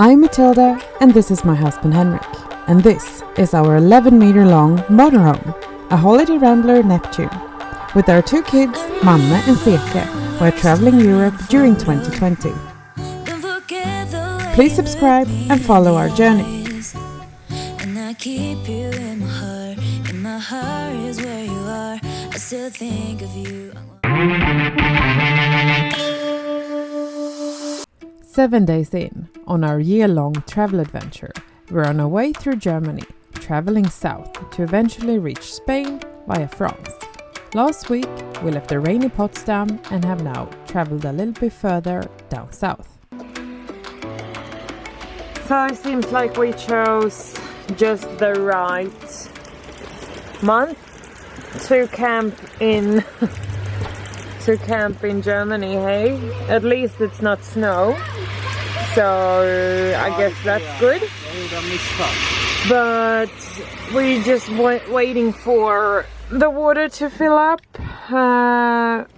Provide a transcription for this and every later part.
I'm Matilda, and this is my husband Henrik, and this is our 11-meter long motorhome, a Holiday Rambler Neptune. With our two kids, Manne and Zeke, we're traveling Europe during 2020. Please subscribe and follow our journey. And I keep you in my heart is where you are. I still think of you. 7 days in, on our year-long travel adventure, we're on our way through Germany, traveling south to eventually reach Spain via France. Last week, we left the rainy Potsdam and have now traveled a little bit further down south. So it seems like we chose just the right month to camp in Germany, hey? At least it's not snow, so I guess that's good. But we just waiting for the water to fill up.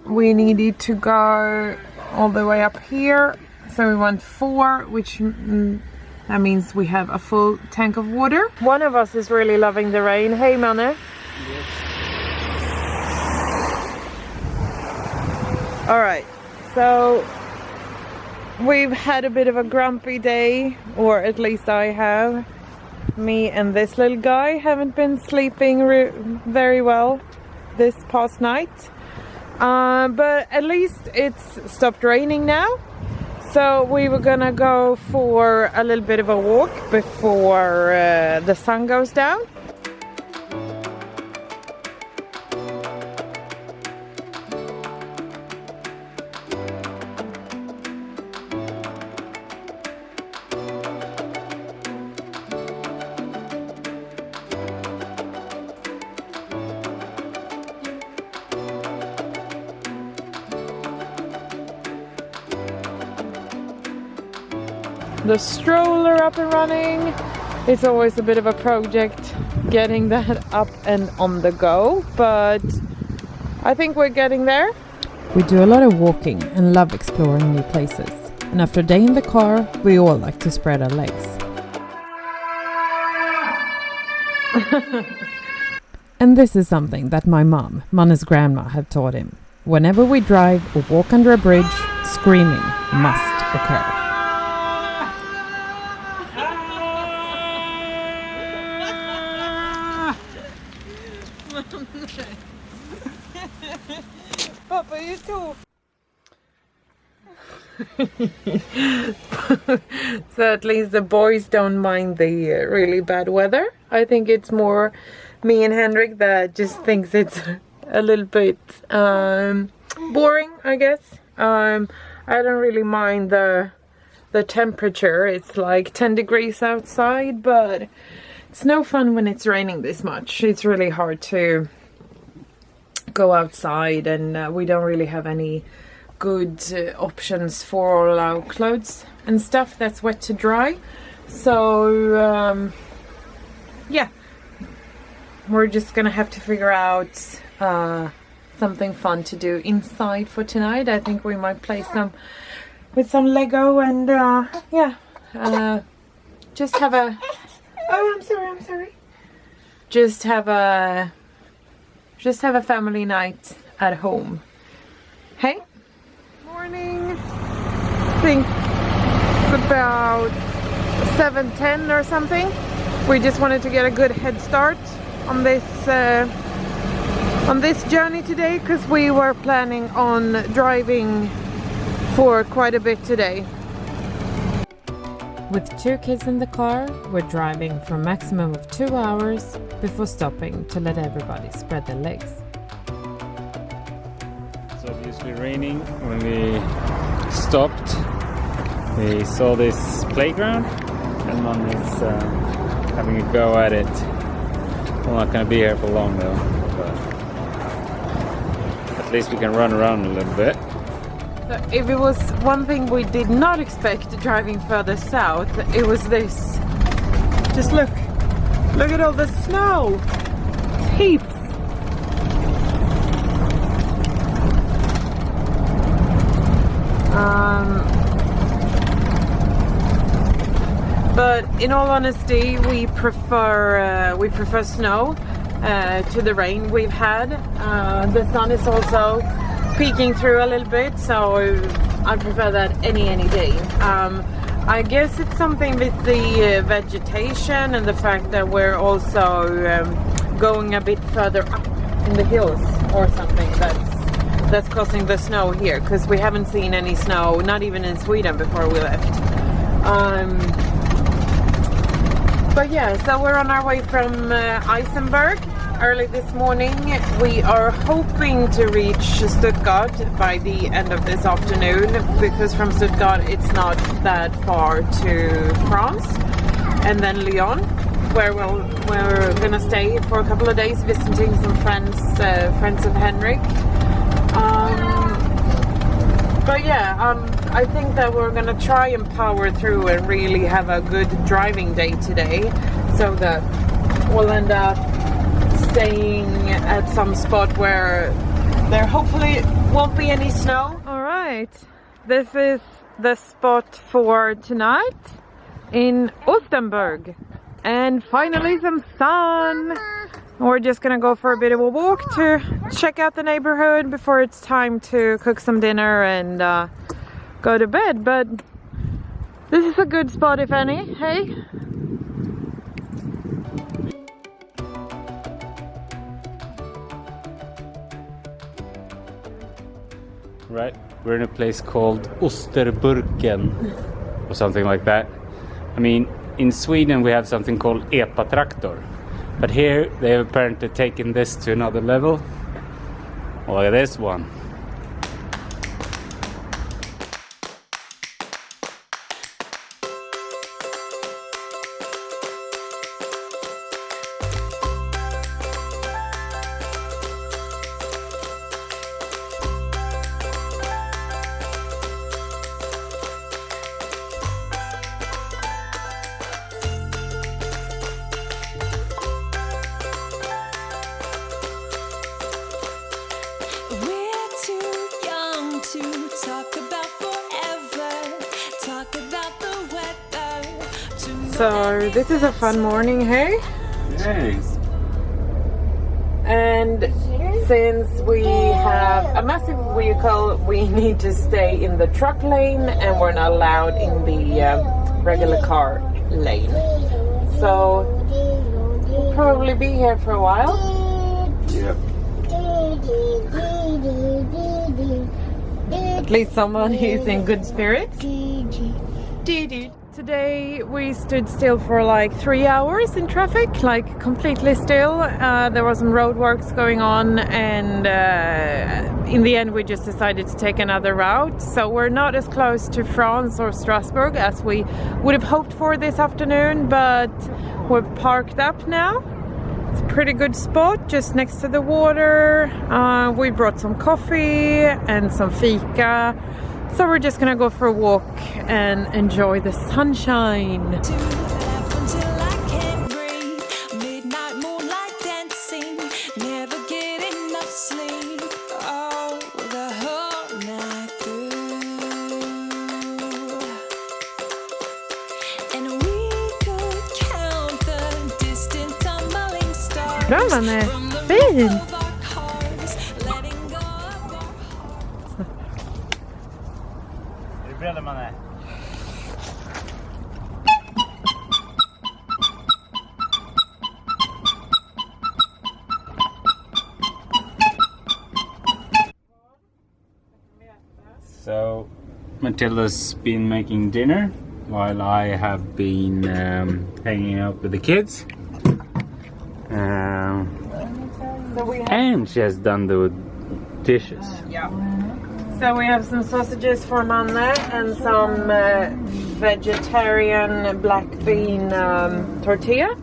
We needed to go all the way up here, so we want 4, which that means we have a full tank of water. One of us is really loving the rain. Hey, Manne. Yes. All right, so we've had a bit of a grumpy day, or at least I have. Me and this little guy haven't been sleeping very well this past night, but at least it's stopped raining now. So we were gonna go for a little bit of a walk before the sun goes down. The stroller up and running. It's always a bit of a project getting that up and on the go, but I think we're getting there. We do a lot of walking and love exploring new places. And after a day in the car, we all like to spread our legs. And this is something that my mom, Manne's grandma, have taught him. Whenever we drive or walk under a bridge, screaming must occur. Papa, you too. So at least the boys don't mind the really bad weather. I think it's more me and Henrik that just thinks it's a little bit boring, I guess. I don't really mind the temperature. It's like 10 degrees outside, but it's no fun when it's raining this much. It's really hard to go outside, and we don't really have any good options for all our clothes and stuff that's wet to dry. So yeah, we're just gonna have to figure out something fun to do inside for tonight. I think we might play with some Lego and just have a I'm sorry. Just have a family night at home. Hey? Morning. I think it's about 7:10 or something. We just wanted to get a good head start on this journey today, because we were planning on driving for quite a bit today. With 2 kids in the car, we're driving for a maximum of 2 hours before stopping to let everybody spread their legs. It's obviously raining. When we stopped, we saw this playground, and Mom is having a go at it. We're not going to be here for long though, but at least we can run around a little bit. So if it was one thing we did not expect driving further south, it was this. Just look at all the snow. It's heaps. But in all honesty, we prefer snow to the rain we've had. The sun is also peeking through a little bit, so I prefer that any day. I guess it's something with the vegetation and the fact that we're also going a bit further up in the hills or something that's causing the snow here, because we haven't seen any snow, not even in Sweden, before we left. But yeah, so we're on our way from Eisenberg early this morning. We are hoping to reach Stuttgart by the end of this afternoon, because from Stuttgart it's not that far to France, and then Lyon, where we're gonna stay for a couple of days visiting some friends of Henrik. But yeah, I think that we're gonna try and power through and really have a good driving day today, so that we'll end up staying at some spot where there hopefully won't be any snow. All right, this is the spot for tonight in Ostenburg, and finally some sun. We're just gonna go for a bit of a walk to check out the neighborhood before it's time to cook some dinner and go to bed. But this is a good spot, if any. Hey? Right, we're in a place called Osterburken or something like that. I mean, in Sweden we have something called epa-traktor, but here they have apparently taken this to another level. Look at this one. So this is a fun morning, hey? Hey. And since we have a massive vehicle, we need to stay in the truck lane, and we're not allowed in the regular car lane. So we'll probably be here for a while. Yep. At least someone who's in good spirits. Today we stood still for like 3 hours in traffic, like completely still. There was some roadworks going on, and in the end we just decided to take another route. So we're not as close to France or Strasbourg as we would have hoped for this afternoon, but we've parked up now. It's a pretty good spot just next to the water. We brought some coffee and some fika. So we're just gonna go for a walk and enjoy the sunshine. Bra, Manne. Fin! Manne. So Matilda's been making dinner while I have been hanging out with the kids. And she has done the dishes. Yeah. So we have some sausages for Manne and some vegetarian black bean tortilla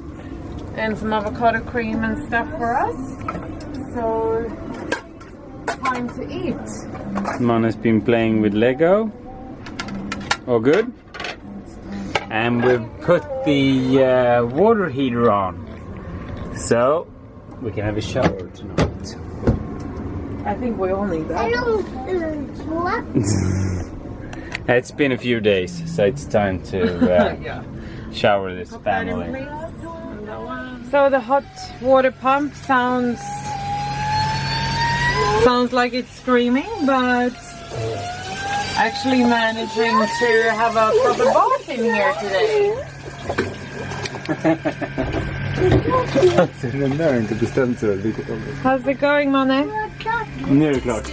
and some avocado cream and stuff for us. So time to eat. Manne's been playing with Lego. Oh, good. And we've put the water heater on, so we can have a shower tonight. I think we all need that. It's been a few days, so it's time to yeah. shower this family. So the hot water pump sounds like it's screaming, but actually managing to have a proper bath in here today. How's it going, Manne? Nu är det klart.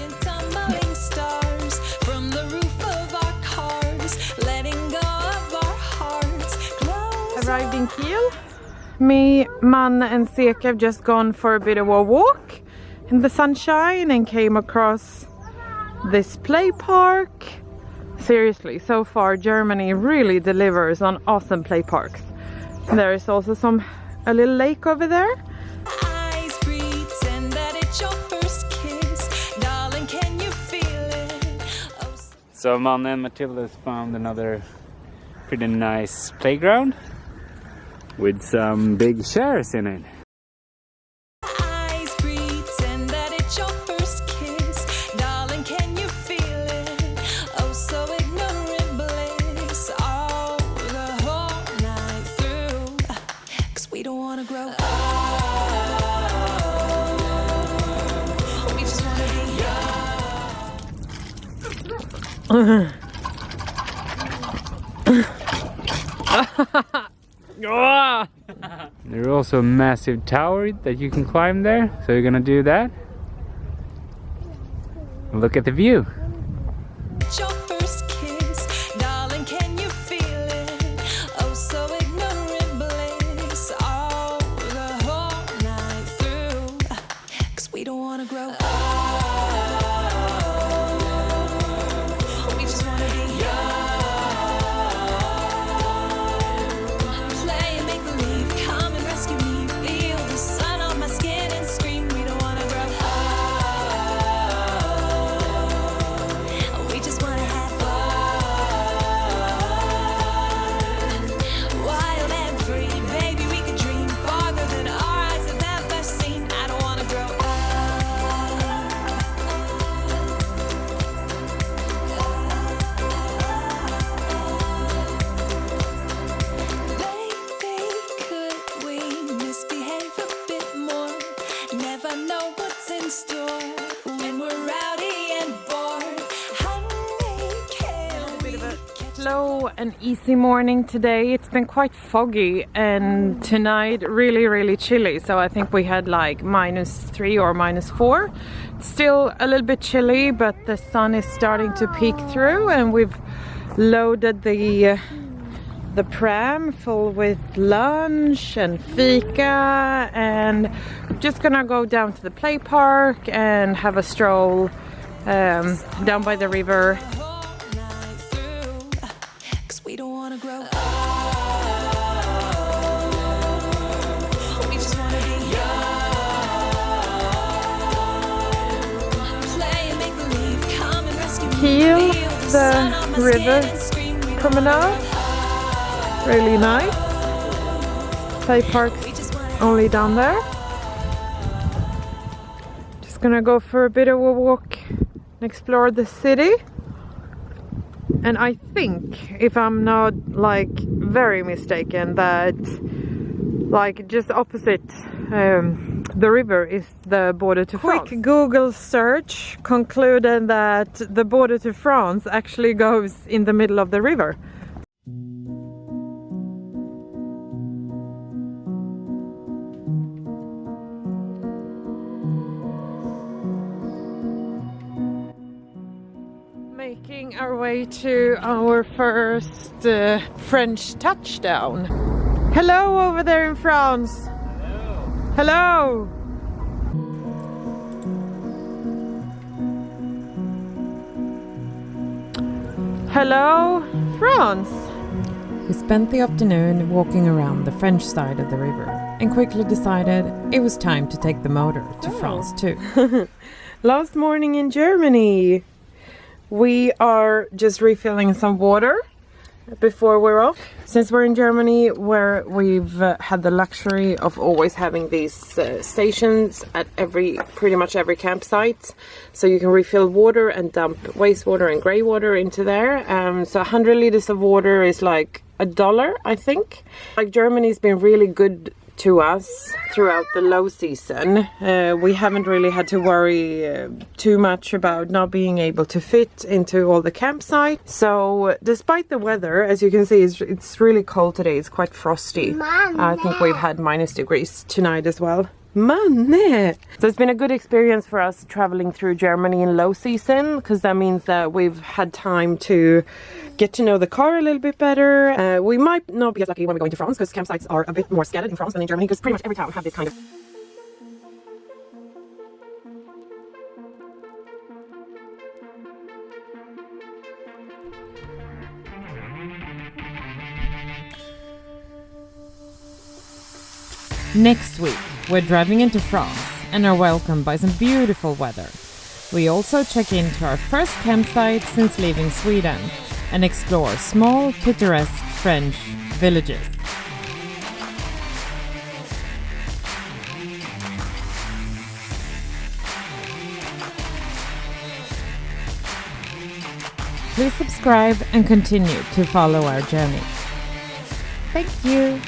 Arrived in Kiel. Me, Manne and Zeke have just gone for a bit of a walk in the sunshine and came across this play park. Seriously, so far Germany really delivers on awesome play parks. There is also a little lake over there. So Manne and Matilda's found another pretty nice playground with some big chairs in it. There's also a massive tower that you can climb there, so you're gonna do that. Look at the view. Slow and easy morning today. It's been quite foggy and tonight really chilly, so I think we had like -3 or -4. Still a little bit chilly, but the sun is starting to peek through, and we've loaded the pram full with lunch and fika, and we're just gonna go down to the play park and have a stroll down by the river. Kiel, the river promenade, really nice. Play park only down there. Just gonna go for a bit of a walk and explore the city. And I think, if I'm not like very mistaken, that like just opposite the river is the border to France. Quick Google search concluded that the border to France actually goes in the middle of the river. Making our way to our first French touchdown. Hello over there in France. Hello. Hello, France. We spent the afternoon walking around the French side of the river and quickly decided it was time to take the motor to France too. Last morning in Germany. We are just refilling some water before we're off. Since we're in Germany, where we've had the luxury of always having these stations at pretty much every campsite, so you can refill water and dump wastewater and grey water into there. So 100 liters of water is like $1, I think. Like, Germany's been really good to us throughout the low season. We haven't really had to worry too much about not being able to fit into all the campsites. So despite the weather, as you can see, it's really cold today. It's quite frosty. I think we've had -degrees tonight as well. Manne! So it's been a good experience for us traveling through Germany in low season, because that means that we've had time to get to know the car a little bit better. We might not be as lucky when we're going to France, because campsites are a bit more scattered in France than in Germany, because pretty much every town have this kind of... Next week, we're driving into France and are welcomed by some beautiful weather. We also check into our first campsite since leaving Sweden and explore small, picturesque French villages. Please subscribe and continue to follow our journey. Thank you!